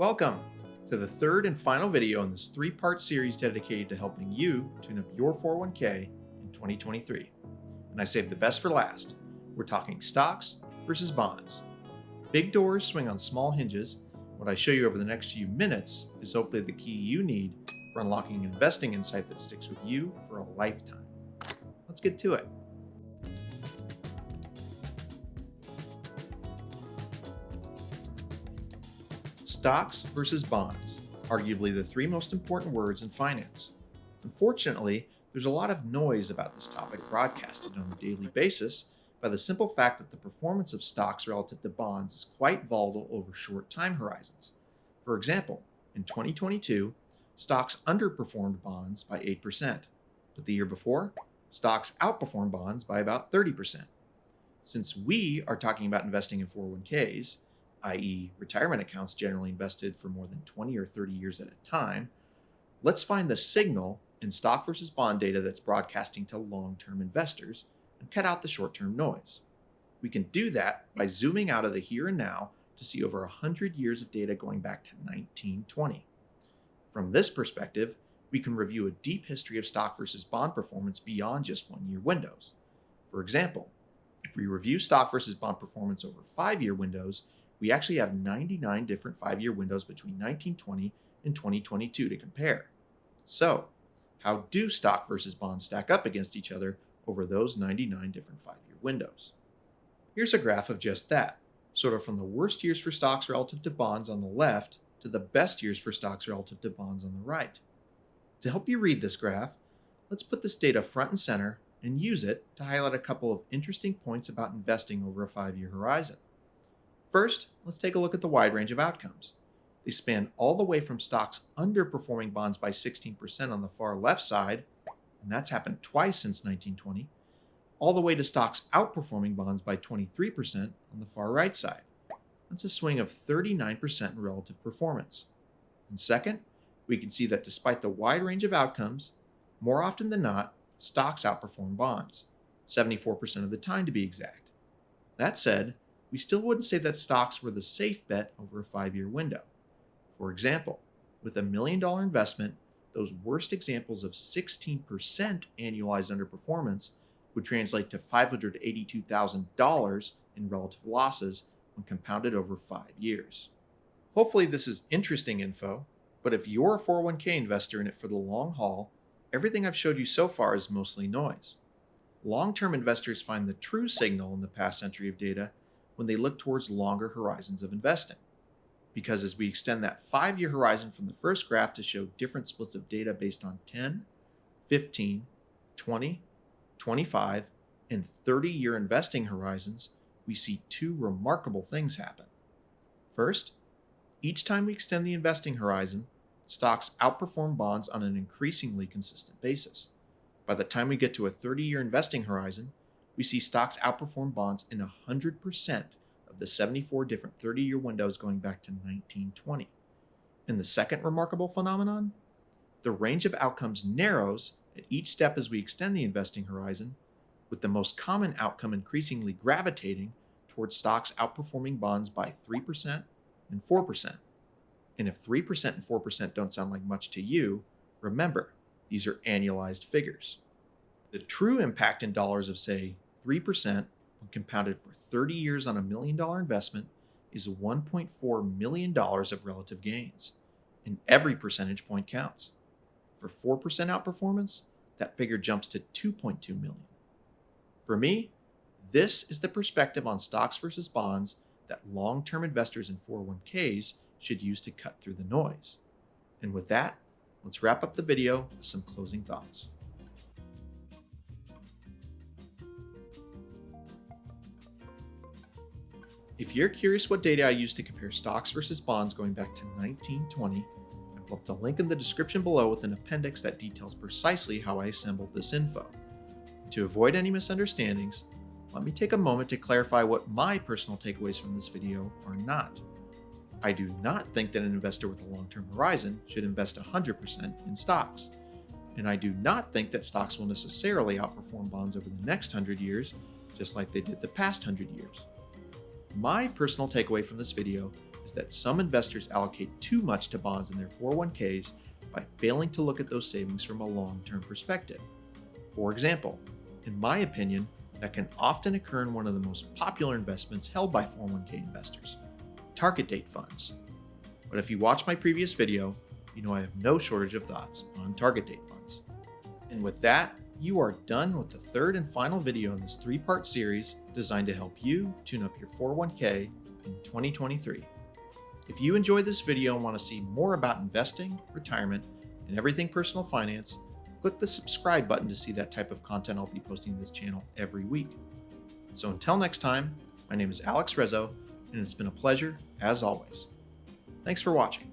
Welcome to the third and final video in this three-part series dedicated to helping you tune up your 401k in 2023. And I saved the best for last. We're talking stocks versus bonds. Big doors swing on small hinges. What I show you over the next few minutes is hopefully the key you need for unlocking an investing insight that sticks with you for a lifetime. Let's get to it. Stocks versus bonds, arguably the three most important words in finance. Unfortunately, there's a lot of noise about this topic broadcasted on a daily basis by the simple fact that the performance of stocks relative to bonds is quite volatile over short time horizons. For example, in 2022, stocks underperformed bonds by 8%, but the year before, stocks outperformed bonds by about 30%. Since we are talking about investing in 401ks, i.e. retirement accounts generally invested for more than 20 or 30 years at a time, let's find the signal in stock versus bond data that's broadcasting to long-term investors and cut out the short-term noise. We can do that by zooming out of the here and now to see over 100 years of data going back to 1920. From this perspective, we can review a deep history of stock versus bond performance beyond just one-year windows. For example, if we review stock versus bond performance over 5-year windows, we actually have 99 different 5-year windows between 1920 and 2022 to compare. So, how do stock versus bonds stack up against each other over those 99 different 5-year windows? Here's a graph of just that, sort of from the worst years for stocks relative to bonds on the left to the best years for stocks relative to bonds on the right. To help you read this graph, let's put this data front and center and use it to highlight a couple of interesting points about investing over a 5-year horizon. First, let's take a look at the wide range of outcomes. They span all the way from stocks underperforming bonds by 16% on the far left side, and that's happened twice since 1920, all the way to stocks outperforming bonds by 23% on the far right side. That's a swing of 39% in relative performance. And second, we can see that despite the wide range of outcomes, more often than not, stocks outperform bonds, 74% of the time to be exact. That said, we still wouldn't say that stocks were the safe bet over a 5-year window. For example, with a $1 million investment, those worst examples of 16% annualized underperformance would translate to $582,000 in relative losses when compounded over 5 years. Hopefully this is interesting info, but if you're a 401k investor in it for the long haul, everything I've showed you so far is mostly noise. Long-term investors find the true signal in the past century of data when they look towards longer horizons of investing. Because as we extend that 5-year horizon from the first graph to show different splits of data based on 10, 15, 20, 25, and 30-year investing horizons, we see two remarkable things happen. First, each time we extend the investing horizon, stocks outperform bonds on an increasingly consistent basis. By the time we get to a 30-year investing horizon, we see stocks outperform bonds in 100% of the 74 different 30-year windows going back to 1920. And the second remarkable phenomenon? The range of outcomes narrows at each step as we extend the investing horizon, with the most common outcome increasingly gravitating towards stocks outperforming bonds by 3% and 4%. And if 3% and 4% don't sound like much to you, remember, these are annualized figures. The true impact in dollars of, say, 3% when compounded for 30 years on a $1 million investment is $1.4 million of relative gains, and every percentage point counts. For 4% outperformance, that figure jumps to $2.2 million. For me, this is the perspective on stocks versus bonds that long-term investors in 401ks should use to cut through the noise. And with that, let's wrap up the video with some closing thoughts. If you're curious what data I used to compare stocks versus bonds going back to 1920, I've left a link in the description below with an appendix that details precisely how I assembled this info. To avoid any misunderstandings, let me take a moment to clarify what my personal takeaways from this video are not. I do not think that an investor with a long-term horizon should invest 100% in stocks. And I do not think that stocks will necessarily outperform bonds over the next 100 years, just like they did the past 100 years. My personal takeaway from this video is that some investors allocate too much to bonds in their 401ks by failing to look at those savings from a long-term perspective. For example, in my opinion, that can often occur in one of the most popular investments held by 401k investors, target date funds. But if you watch my previous video, you know I have no shortage of thoughts on target date funds. And with that, you are done with the third and final video in this 3-part series designed to help you tune up your 401k in 2023. If you enjoyed this video and want to see more about investing, retirement, and everything personal finance, click the subscribe button to see that type of content I'll be posting to this channel every week. So until next time, my name is Alex Rezzo, and it's been a pleasure as always. Thanks for watching.